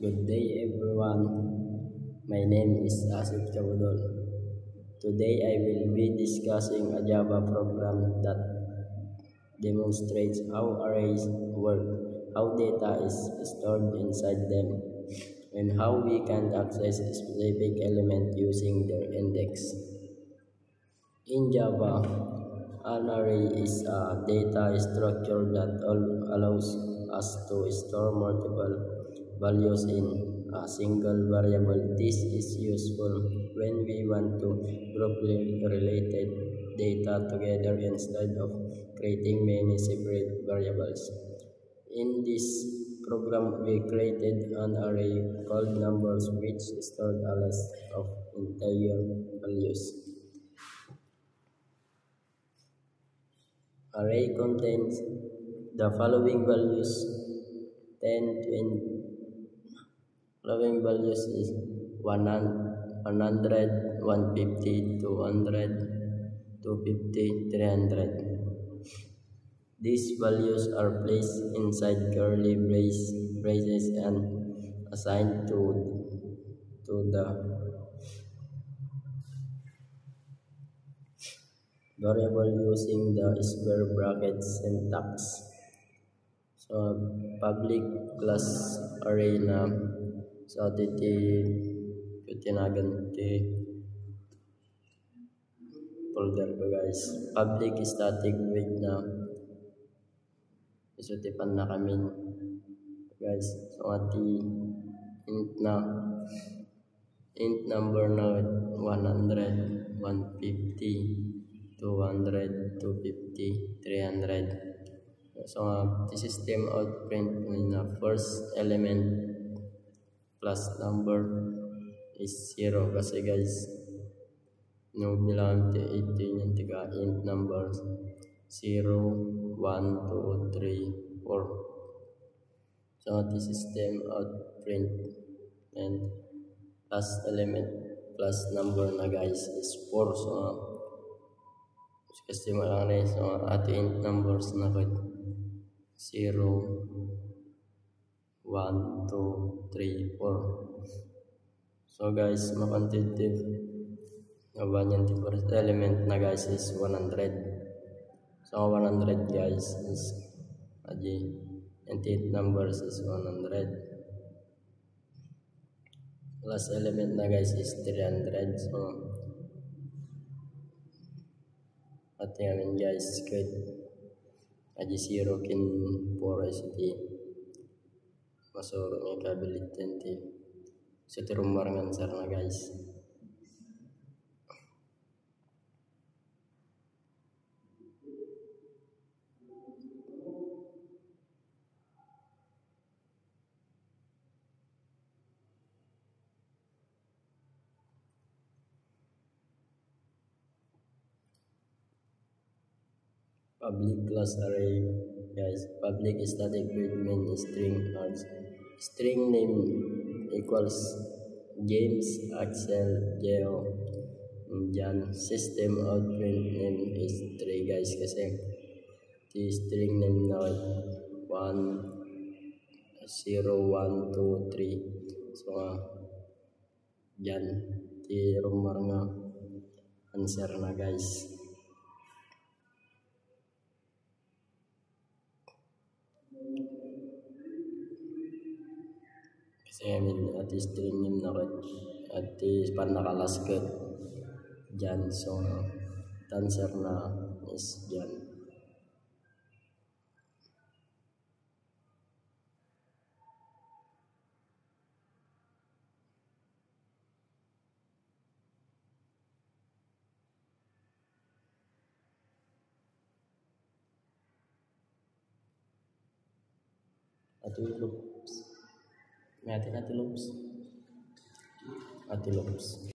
Good day everyone, my name is Asif Cabudol. Today I will be discussing a Java program that demonstrates how arrays work, how data is stored inside them, and how we can access a specific element using their index. In Java, an array is a data structure that allows us to store multiple values in a single variable. This is useful when we want to group related data together instead of creating many separate variables. In this program, we created an array called numbers which stored a list of entire values. Array contains the following values: 10, 20. Following values is 100, 150, 200, 250, 300. These values are placed inside curly braces and assigned to the variable using the square bracket syntax. So public class array na sa titinagan folder ko guys. Public static void na isutipan na kami guys. So int number na 100, 150, 200, 250, 300. So the system out print na first element plus number is 0 kasi guys no bilang ito yung tiga int numbers 0, 1, 2, 3, 4. So the system out print and plus element plus number na guys is 4. So kasi malaki so ato int numbers na ko 0, 1, 2, 3, 4. So guys, ma-quantitative na ba yung first element na guys is 100. So 100 guys is and numbers is 100. Last element na guys is 300. So at yan guys good. 0 kin 4 is masuro ng kabilitan sa tirumarangan sir na guys. Public class array guys. Public static void main string args. String name equals James, Axel, Geo, Jan. System out print name is 3 guys kasi the string name na 1, 0, 1, 2, 3. So Jan di rumar nga answer na guys. Kasi at string name na at pan nakalasket dyan. So answer na is dyan. Ati loops.